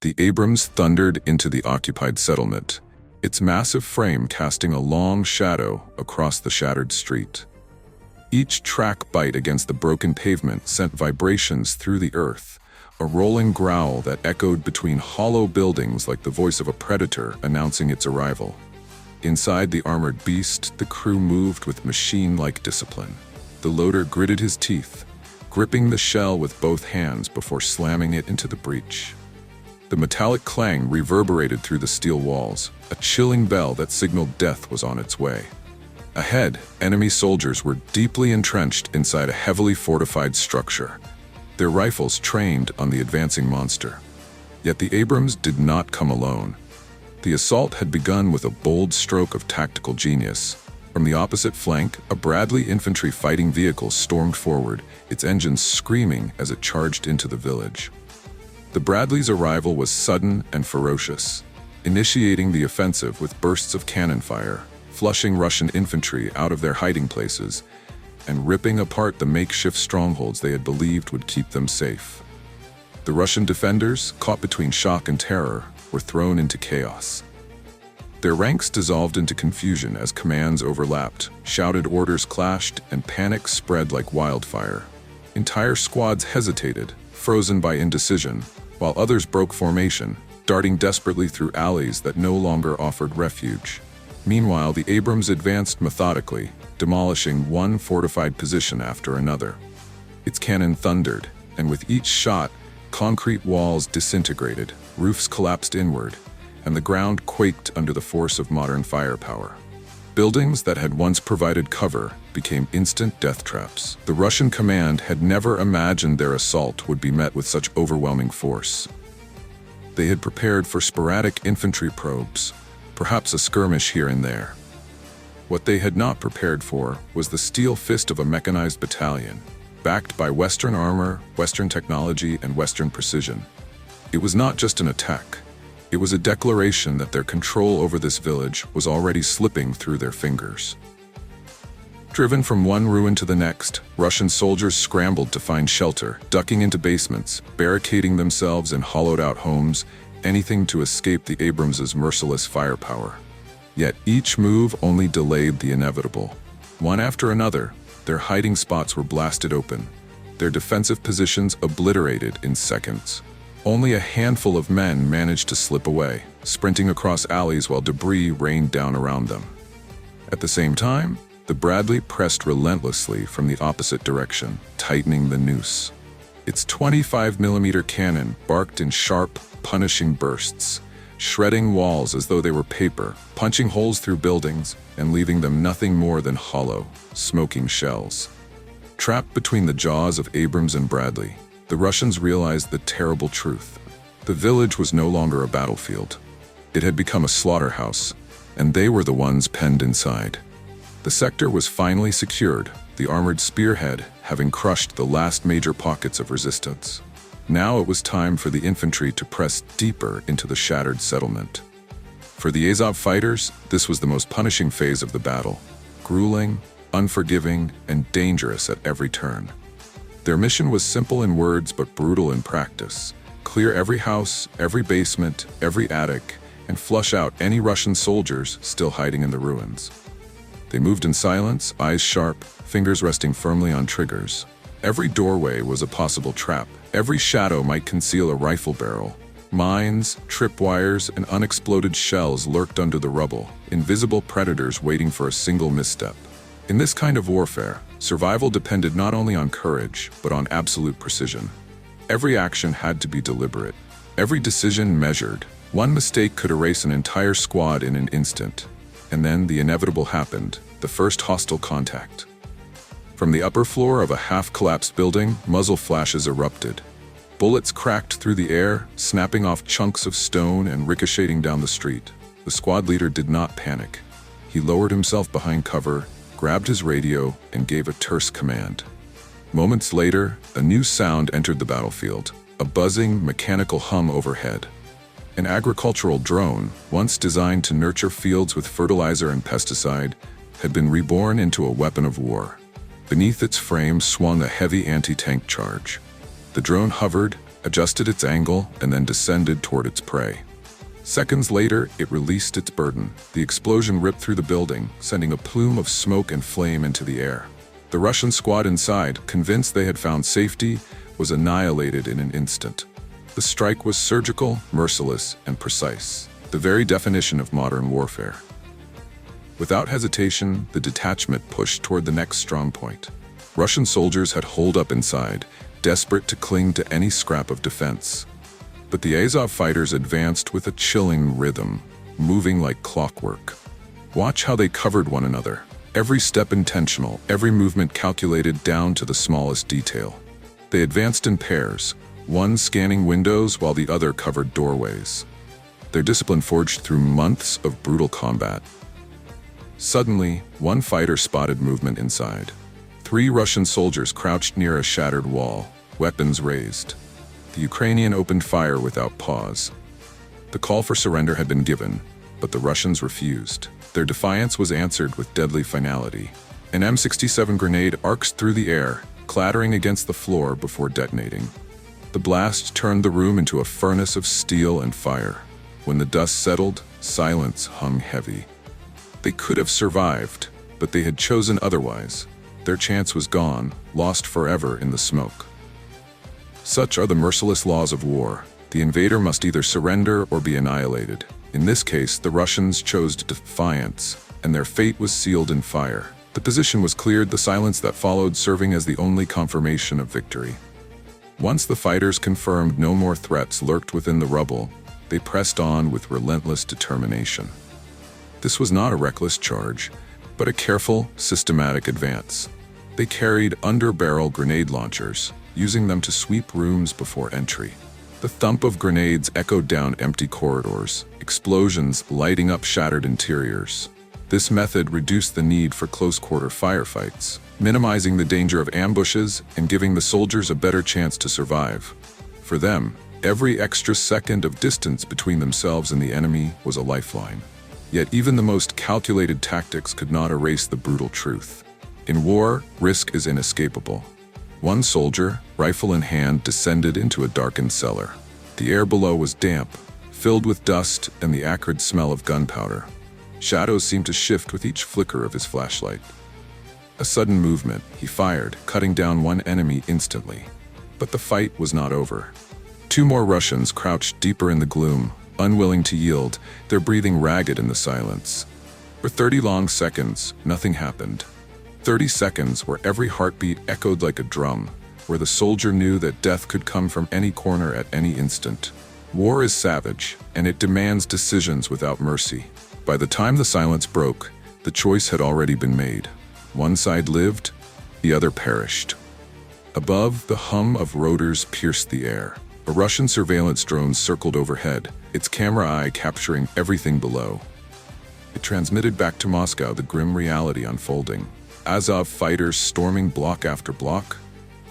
The Abrams thundered into the occupied settlement, its massive frame casting a long shadow across the shattered street. Each track bite against the broken pavement sent vibrations through the earth, a rolling growl that echoed between hollow buildings like the voice of a predator announcing its arrival. Inside the armored beast, the crew moved with machine-like discipline. The loader gritted his teeth, gripping the shell with both hands before slamming it into the breach. The metallic clang reverberated through the steel walls, a chilling bell that signaled death was on its way. Ahead, enemy soldiers were deeply entrenched inside a heavily fortified structure, their rifles trained on the advancing monster. Yet the Abrams did not come alone. The assault had begun with a bold stroke of tactical genius. From the opposite flank, a Bradley infantry fighting vehicle stormed forward, its engines screaming as it charged into the village. The Bradley's arrival was sudden and ferocious, initiating the offensive with bursts of cannon fire, flushing Russian infantry out of their hiding places, and ripping apart the makeshift strongholds they had believed would keep them safe. The Russian defenders, caught between shock and terror, were thrown into chaos. Their ranks dissolved into confusion as commands overlapped, shouted orders clashed, and panic spread like wildfire. Entire squads hesitated, frozen by indecision, while others broke formation, darting desperately through alleys that no longer offered refuge. Meanwhile, the Abrams advanced methodically, demolishing one fortified position after another. Its cannon thundered, and with each shot, concrete walls disintegrated, roofs collapsed inward, and the ground quaked under the force of modern firepower. Buildings that had once provided cover became instant death traps. The Russian command had never imagined their assault would be met with such overwhelming force. They had prepared for sporadic infantry probes, perhaps a skirmish here and there. What they had not prepared for was the steel fist of a mechanized battalion, backed by Western armor, Western technology, and Western precision. It was not just an attack. It was a declaration that their control over this village was already slipping through their fingers. Driven from one ruin to the next, Russian soldiers scrambled to find shelter, ducking into basements, barricading themselves in hollowed-out homes, anything to escape the Abrams' merciless firepower. Yet each move only delayed the inevitable. One after another, their hiding spots were blasted open, their defensive positions obliterated in seconds. Only a handful of men managed to slip away, sprinting across alleys while debris rained down around them. At the same time, the Bradley pressed relentlessly from the opposite direction, tightening the noose. Its 25mm cannon barked in sharp, punishing bursts, shredding walls as though they were paper, punching holes through buildings, and leaving them nothing more than hollow, smoking shells. Trapped between the jaws of Abrams and Bradley, the Russians realized the terrible truth. The village was no longer a battlefield. It had become a slaughterhouse, and they were the ones penned inside. The sector was finally secured, the armored spearhead having crushed the last major pockets of resistance. Now it was time for the infantry to press deeper into the shattered settlement. For the Azov fighters, this was the most punishing phase of the battle, grueling, unforgiving, and dangerous at every turn. Their mission was simple in words but brutal in practice: clear every house, every basement, every attic, and flush out any Russian soldiers still hiding in the ruins. They moved in silence, eyes sharp, fingers resting firmly on triggers. Every doorway was a possible trap. Every shadow might conceal a rifle barrel. Mines, tripwires, and unexploded shells lurked under the rubble, invisible predators waiting for a single misstep. In this kind of warfare, survival depended not only on courage, but on absolute precision. Every action had to be deliberate, every decision measured. One mistake could erase an entire squad in an instant. And then the inevitable happened, the first hostile contact. From the upper floor of a half-collapsed building, muzzle flashes erupted. Bullets cracked through the air, snapping off chunks of stone and ricocheting down the street. The squad leader did not panic. He lowered himself behind cover, grabbed his radio, and gave a terse command. Moments later, a new sound entered the battlefield, a buzzing, mechanical hum overhead. An agricultural drone, once designed to nurture fields with fertilizer and pesticide, had been reborn into a weapon of war. Beneath its frame swung a heavy anti-tank charge. The drone hovered, adjusted its angle, and then descended toward its prey. Seconds later, it released its burden. The explosion ripped through the building, sending a plume of smoke and flame into the air. The Russian squad inside, convinced they had found safety, was annihilated in an instant. The strike was surgical, merciless, and precise, the very definition of modern warfare. Without hesitation, the detachment pushed toward the next strong point. Russian soldiers had holed up inside, desperate to cling to any scrap of defense. But the Azov fighters advanced with a chilling rhythm, moving like clockwork. Watch how they covered one another. Every step intentional, every movement calculated down to the smallest detail. They advanced in pairs, one scanning windows while the other covered doorways. Their discipline forged through months of brutal combat. Suddenly, one fighter spotted movement inside. 3 Russian soldiers crouched near a shattered wall, weapons raised. The Ukrainian opened fire without pause. The call for surrender had been given, but the Russians refused. Their defiance was answered with deadly finality. An M67 grenade arced through the air, clattering against the floor before detonating. The blast turned the room into a furnace of steel and fire. When the dust settled, silence hung heavy. They could have survived, but they had chosen otherwise. Their chance was gone, lost forever in the smoke. Such are the merciless laws of war. The invader must either surrender or be annihilated. In this case, the Russians chose defiance, and their fate was sealed in fire. The position was cleared, the silence that followed serving as the only confirmation of victory. Once the fighters confirmed no more threats lurked within the rubble, they pressed on with relentless determination. This was not a reckless charge, but a careful, systematic advance. They carried under-barrel grenade launchers, using them to sweep rooms before entry. The thump of grenades echoed down empty corridors, explosions lighting up shattered interiors. This method reduced the need for close-quarter firefights, minimizing the danger of ambushes and giving the soldiers a better chance to survive. For them, every extra second of distance between themselves and the enemy was a lifeline. Yet even the most calculated tactics could not erase the brutal truth. In war, risk is inescapable. One soldier, rifle in hand, descended into a darkened cellar. The air below was damp, filled with dust and the acrid smell of gunpowder. Shadows seemed to shift with each flicker of his flashlight. A sudden movement, he fired, cutting down one enemy instantly. But the fight was not over. 2 more Russians crouched deeper in the gloom, unwilling to yield, their breathing ragged in the silence. For 30 long seconds, nothing happened. 30 seconds where every heartbeat echoed like a drum, where the soldier knew that death could come from any corner at any instant. War is savage, and it demands decisions without mercy. By the time the silence broke, the choice had already been made. One side lived, the other perished. Above, the hum of rotors pierced the air. A Russian surveillance drone circled overhead, its camera eye capturing everything below. It transmitted back to Moscow the grim reality unfolding. Azov fighters storming block after block,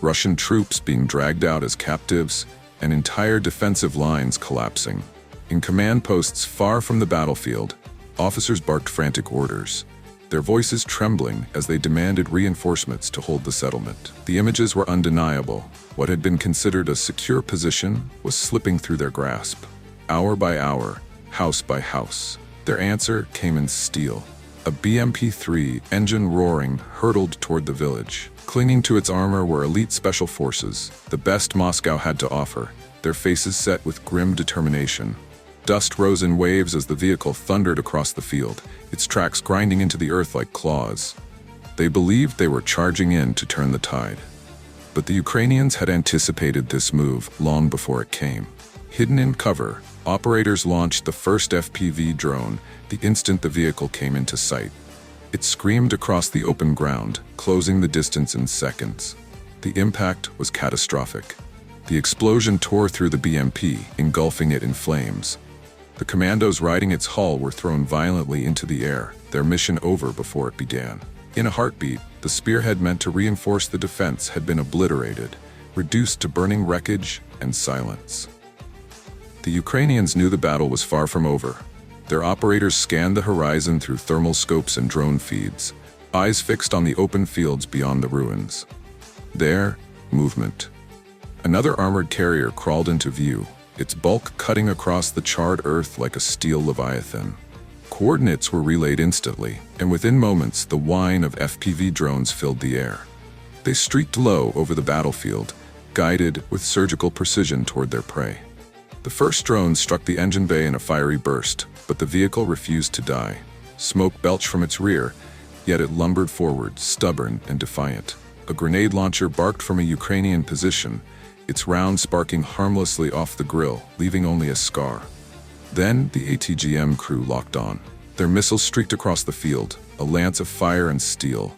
Russian troops being dragged out as captives, and entire defensive lines collapsing. In command posts far from the battlefield, officers barked frantic orders, their voices trembling as they demanded reinforcements to hold the settlement. The images were undeniable. What had been considered a secure position was slipping through their grasp. Hour by hour, house by house. Their answer came in steel. A BMP-3, engine roaring, hurtled toward the village. Clinging to its armor were elite special forces, the best Moscow had to offer, their faces set with grim determination. Dust rose in waves as the vehicle thundered across the field, its tracks grinding into the earth like claws. They believed they were charging in to turn the tide. But the Ukrainians had anticipated this move long before it came. Hidden in cover, operators launched the first FPV drone the instant the vehicle came into sight. It screamed across the open ground, closing the distance in seconds. The impact was catastrophic. The explosion tore through the BMP, engulfing it in flames. The commandos riding its hull were thrown violently into the air, their mission over before it began. In a heartbeat, the spearhead meant to reinforce the defense had been obliterated, reduced to burning wreckage and silence. The Ukrainians knew the battle was far from over. Their operators scanned the horizon through thermal scopes and drone feeds, eyes fixed on the open fields beyond the ruins. There, movement. Another armored carrier crawled into view, its bulk cutting across the charred earth like a steel leviathan. Coordinates were relayed instantly, and within moments the whine of FPV drones filled the air. They streaked low over the battlefield, guided with surgical precision toward their prey. The first drone struck the engine bay in a fiery burst, but the vehicle refused to die. Smoke belched from its rear, yet it lumbered forward, stubborn and defiant. A grenade launcher barked from a Ukrainian position, its round sparking harmlessly off the grill, leaving only a scar. Then the ATGM crew locked on. Their missiles streaked across the field, a lance of fire and steel.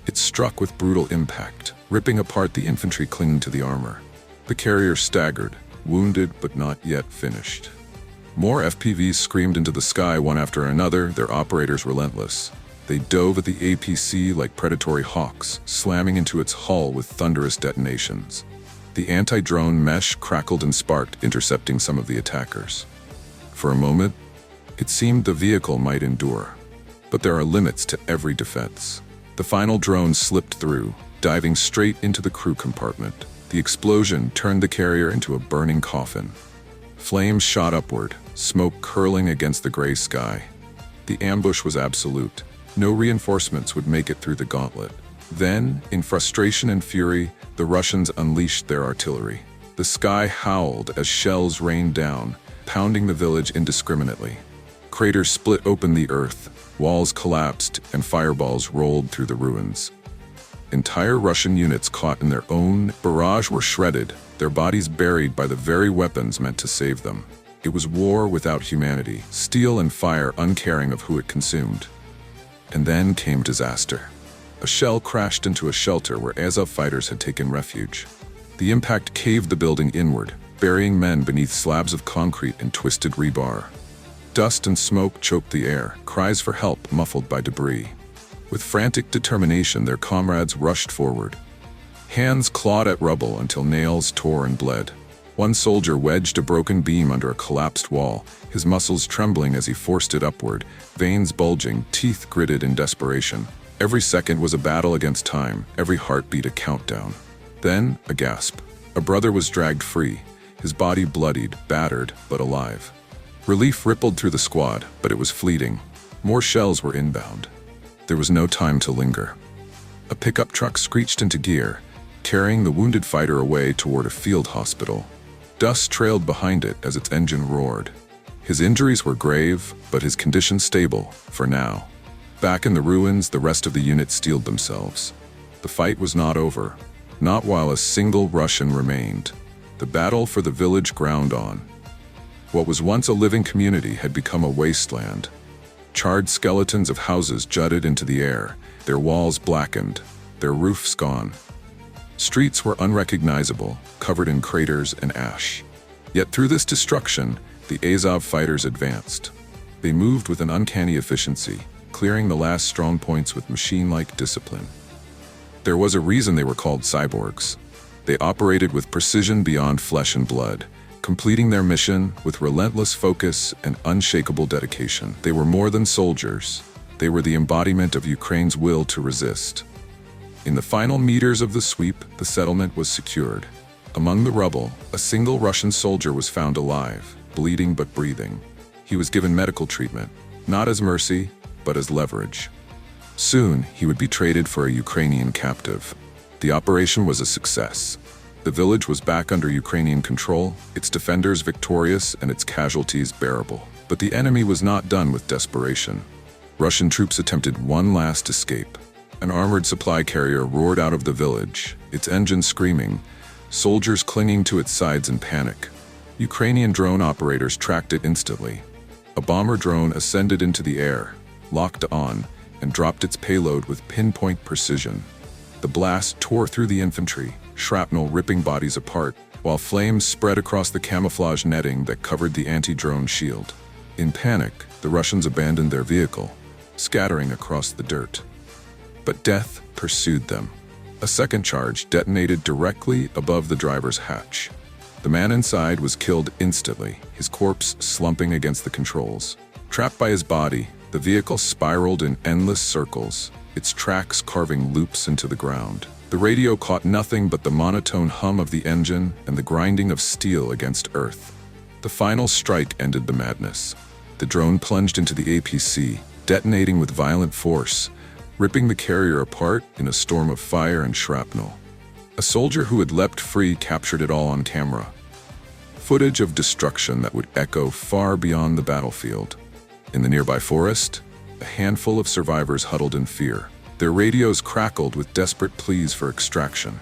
It struck with brutal impact, ripping apart the infantry clinging to the armor. The carrier staggered, wounded but not yet finished. More FPVs screamed into the sky one after another, their operators relentless. They dove at the APC like predatory hawks, slamming into its hull with thunderous detonations. The anti-drone mesh crackled and sparked, intercepting some of the attackers. For a moment, it seemed the vehicle might endure. But there are limits to every defense. The final drone slipped through, diving straight into the crew compartment. The explosion turned the carrier into a burning coffin. Flames shot upward, smoke curling against the gray sky. The ambush was absolute. No reinforcements would make it through the gauntlet. Then, in frustration and fury, the Russians unleashed their artillery. The sky howled as shells rained down, pounding the village indiscriminately. Craters split open the earth, walls collapsed, and fireballs rolled through the ruins. Entire Russian units caught in their own barrage were shredded, their bodies buried by the very weapons meant to save them. It was war without humanity, steel and fire uncaring of who it consumed. And then came disaster. A shell crashed into a shelter where Azov fighters had taken refuge. The impact caved the building inward, burying men beneath slabs of concrete and twisted rebar. Dust and smoke choked the air, cries for help muffled by debris. With frantic determination, their comrades rushed forward. Hands clawed at rubble until nails tore and bled. One soldier wedged a broken beam under a collapsed wall, his muscles trembling as he forced it upward, veins bulging, teeth gritted in desperation. Every second was a battle against time, every heartbeat a countdown. Then, a gasp. A brother was dragged free, his body bloodied, battered, but alive. Relief rippled through the squad, but it was fleeting. More shells were inbound. There was no time to linger. A pickup truck screeched into gear, carrying the wounded fighter away toward a field hospital. Dust trailed behind it as its engine roared. His injuries were grave, but his condition stable, for now. Back in the ruins, the rest of the unit steeled themselves. The fight was not over, not while a single Russian remained. The battle for the village ground on. What was once a living community had become a wasteland. Charred skeletons of houses jutted into the air, their walls blackened, their roofs gone. Streets were unrecognizable, covered in craters and ash. Yet through this destruction, the Azov fighters advanced. They moved with an uncanny efficiency, clearing the last strong points with machine-like discipline. There was a reason they were called cyborgs. They operated with precision beyond flesh and blood, completing their mission with relentless focus and unshakable dedication. They were more than soldiers. They were the embodiment of Ukraine's will to resist. In the final meters of the sweep, the settlement was secured. Among the rubble, a single Russian soldier was found alive, bleeding but breathing. He was given medical treatment, not as mercy, but as leverage. Soon, he would be traded for a Ukrainian captive. The operation was a success. The village was back under Ukrainian control, its defenders victorious and its casualties bearable. But the enemy was not done with desperation. Russian troops attempted one last escape. An armored supply carrier roared out of the village, its engine screaming, soldiers clinging to its sides in panic. Ukrainian drone operators tracked it instantly. A bomber drone ascended into the air, locked on, and dropped its payload with pinpoint precision. The blast tore through the infantry, shrapnel ripping bodies apart, while flames spread across the camouflage netting that covered the anti-drone shield. In panic, the Russians abandoned their vehicle, scattering across the dirt. But death pursued them. A second charge detonated directly above the driver's hatch. The man inside was killed instantly, his corpse slumping against the controls. Trapped by his body, the vehicle spiraled in endless circles, its tracks carving loops into the ground. The radio caught nothing but the monotone hum of the engine and the grinding of steel against earth. The final strike ended the madness. The drone plunged into the APC, detonating with violent force, ripping the carrier apart in a storm of fire and shrapnel. A soldier who had leapt free captured it all on camera. Footage of destruction that would echo far beyond the battlefield. In the nearby forest, a handful of survivors huddled in fear. Their radios crackled with desperate pleas for extraction.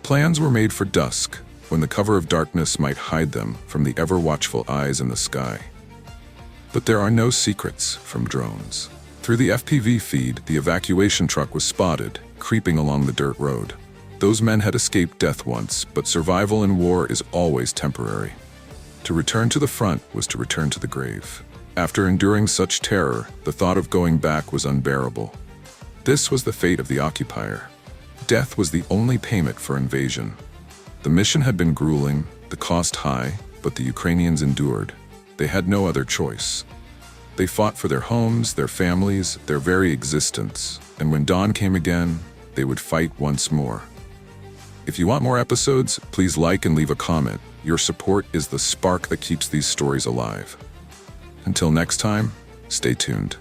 Plans were made for dusk, when the cover of darkness might hide them from the ever-watchful eyes in the sky. But there are no secrets from drones. Through the FPV feed, the evacuation truck was spotted, creeping along the dirt road. Those men had escaped death once, but survival in war is always temporary. To return to the front was to return to the grave. After enduring such terror, the thought of going back was unbearable. This was the fate of the occupier. Death was the only payment for invasion. The mission had been grueling, the cost high, but the Ukrainians endured. They had no other choice. They fought for their homes, their families, their very existence, and when dawn came again, they would fight once more. If you want more episodes, please like and leave a comment. Your support is the spark that keeps these stories alive. Until next time, stay tuned.